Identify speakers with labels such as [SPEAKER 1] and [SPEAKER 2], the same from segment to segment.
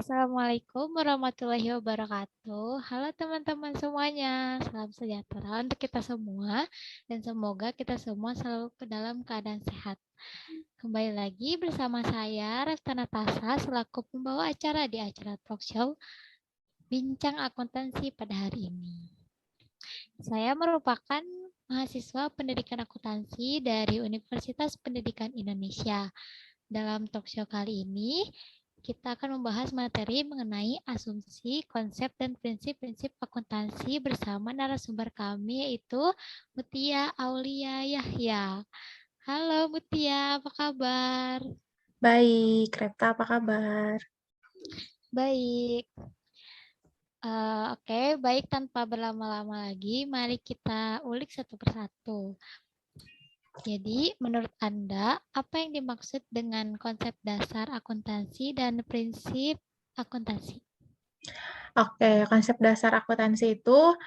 [SPEAKER 1] Assalamualaikum warahmatullahi wabarakatuh. Halo teman-teman semuanya, salam sejahtera untuk kita semua dan semoga kita semua selalu ke dalam keadaan sehat. Kembali lagi bersama saya Refta Natasha selaku pembawa acara di acara talk show Bincang Akuntansi pada hari ini. Saya merupakan mahasiswa pendidikan akuntansi dari Universitas Pendidikan Indonesia. Dalam talk show kali ini, kita akan membahas materi mengenai asumsi, konsep, dan prinsip-prinsip akuntansi bersama narasumber kami yaitu Mutia Aulia Yahya. Halo Mutia, apa kabar?
[SPEAKER 2] Baik, Repta apa kabar?
[SPEAKER 1] Baik. Oke, baik tanpa berlama-lama lagi, mari kita ulik satu persatu. Jadi, menurut Anda, apa yang dimaksud dengan konsep dasar akuntansi dan prinsip akuntansi?
[SPEAKER 2] Oke, konsep dasar akuntansi itu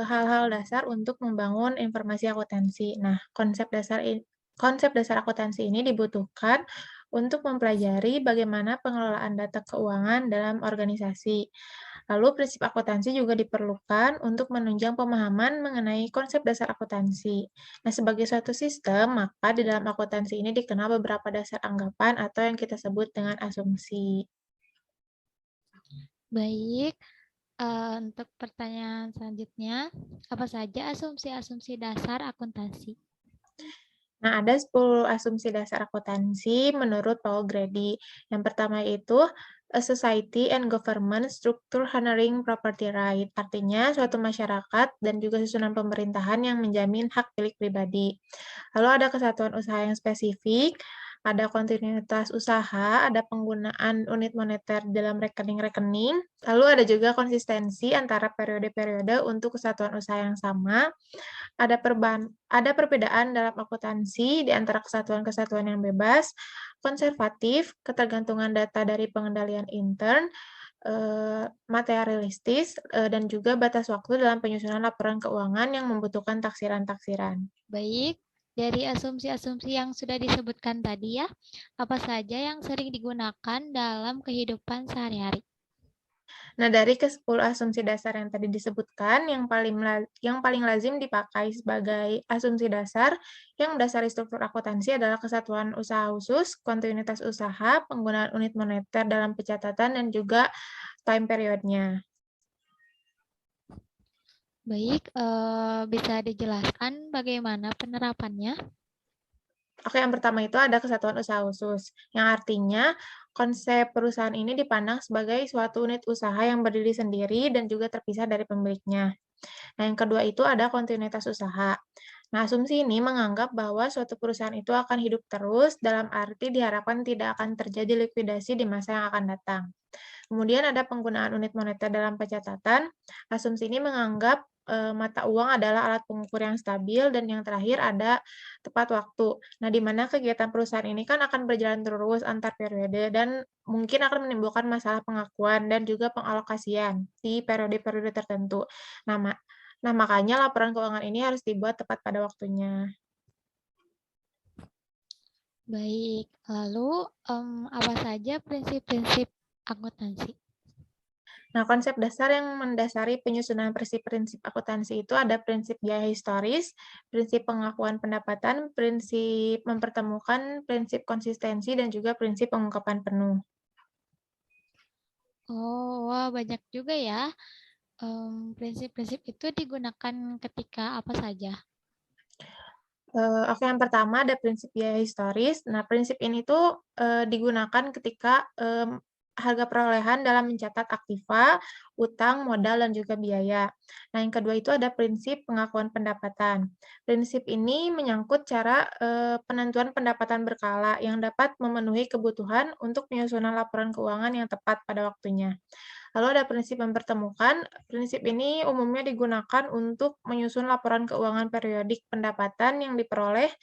[SPEAKER 2] hal-hal dasar untuk membangun informasi akuntansi. Nah, konsep dasar akuntansi ini dibutuhkan untuk mempelajari bagaimana pengelolaan data keuangan dalam organisasi. Lalu prinsip akuntansi juga diperlukan untuk menunjang pemahaman mengenai konsep dasar akuntansi. Nah, sebagai suatu sistem, maka di dalam akuntansi ini dikenal beberapa dasar anggapan atau yang kita sebut dengan asumsi.
[SPEAKER 1] Baik, untuk pertanyaan selanjutnya, apa saja asumsi-asumsi dasar akuntansi?
[SPEAKER 2] Nah, ada 10 asumsi dasar akuntansi menurut Paul Grady. Yang pertama itu, a society and government structure honoring property right. Artinya, suatu masyarakat dan juga susunan pemerintahan yang menjamin hak milik pribadi. Lalu ada kesatuan usaha yang spesifik, ada kontinuitas usaha, ada penggunaan unit moneter dalam rekening-rekening, lalu ada juga konsistensi antara periode-periode untuk kesatuan usaha yang sama, ada perbedaan dalam akuntansi di antara kesatuan-kesatuan yang bebas, konservatif, ketergantungan data dari pengendalian intern, materialistis, dan juga batas waktu dalam penyusunan laporan keuangan yang membutuhkan taksiran-taksiran.
[SPEAKER 1] Baik, dari asumsi-asumsi yang sudah disebutkan tadi ya, apa saja yang sering digunakan dalam kehidupan sehari-hari?
[SPEAKER 2] Nah, dari ke-10 asumsi dasar yang tadi disebutkan, yang paling lazim dipakai sebagai asumsi dasar yang mendasari struktur akuntansi adalah kesatuan usaha khusus, kontinuitas usaha, penggunaan unit moneter dalam pencatatan, dan juga time period-nya.
[SPEAKER 1] Baik, bisa dijelaskan bagaimana penerapannya?
[SPEAKER 2] Oke, yang pertama itu ada kesatuan usaha khusus, yang artinya konsep perusahaan ini dipandang sebagai suatu unit usaha yang berdiri sendiri dan juga terpisah dari pemiliknya. Nah, yang kedua itu ada kontinuitas usaha. Nah, asumsi ini menganggap bahwa suatu perusahaan itu akan hidup terus, dalam arti diharapkan tidak akan terjadi likuidasi di masa yang akan datang. Kemudian ada penggunaan unit moneter dalam pencatatan. Asumsi ini menganggap mata uang adalah alat pengukur yang stabil, dan yang terakhir ada tepat waktu. Nah, di mana kegiatan perusahaan ini kan akan berjalan terus antar periode dan mungkin akan menimbulkan masalah pengakuan dan juga pengalokasian di periode-periode tertentu. Nah, makanya laporan keuangan ini harus dibuat tepat pada waktunya.
[SPEAKER 1] Baik, lalu apa saja prinsip-prinsip akuntansi?
[SPEAKER 2] Nah, konsep dasar yang mendasari penyusunan prinsip-prinsip akuntansi itu ada prinsip biaya historis, prinsip pengakuan pendapatan, prinsip mempertemukan, prinsip konsistensi, dan juga prinsip pengungkapan penuh.
[SPEAKER 1] Oh, wah banyak juga ya. Prinsip-prinsip itu digunakan ketika apa saja?
[SPEAKER 2] Oke, yang pertama ada prinsip biaya historis. Nah, prinsip ini tuh, digunakan ketika, harga perolehan dalam mencatat aktiva, utang, modal, dan juga biaya. Nah, yang kedua itu ada prinsip pengakuan pendapatan. Prinsip ini menyangkut cara, penentuan pendapatan berkala yang dapat memenuhi kebutuhan untuk penyusunan laporan keuangan yang tepat pada waktunya. Lalu ada prinsip mempertemukan. Prinsip ini umumnya digunakan untuk menyusun laporan keuangan periodik pendapatan yang diperoleh,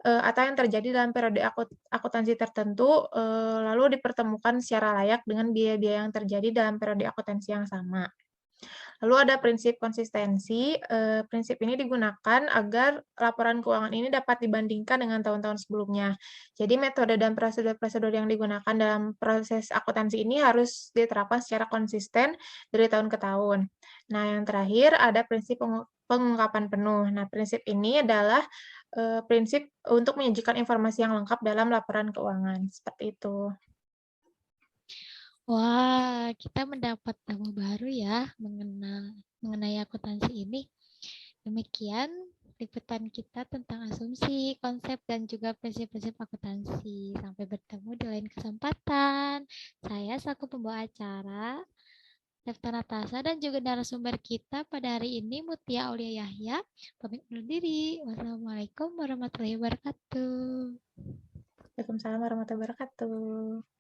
[SPEAKER 2] atau yang terjadi dalam periode akuntansi tertentu, lalu dipertemukan secara layak dengan biaya-biaya yang terjadi dalam periode akuntansi yang sama. Lalu ada prinsip konsistensi, prinsip ini digunakan agar laporan keuangan ini dapat dibandingkan dengan tahun-tahun sebelumnya. Jadi metode dan prosedur-prosedur yang digunakan dalam proses akuntansi ini harus diterapkan secara konsisten dari tahun ke tahun. Nah, yang terakhir ada prinsip pengungkapan penuh. Nah, prinsip ini adalah, prinsip untuk menyajikan informasi yang lengkap dalam laporan keuangan, seperti itu.
[SPEAKER 1] Wah, kita mendapat ilmu baru ya mengenai akuntansi ini. Demikian liputan kita tentang asumsi, konsep, dan juga prinsip-prinsip akuntansi. Sampai bertemu di lain kesempatan. Saya selaku pembawa acara, Daftar Natasha, dan juga narasumber kita pada hari ini, Mutia Aulia Yahya, pamit undur diri. Wassalamualaikum warahmatullahi wabarakatuh.
[SPEAKER 2] Waalaikumsalam warahmatullahi wabarakatuh.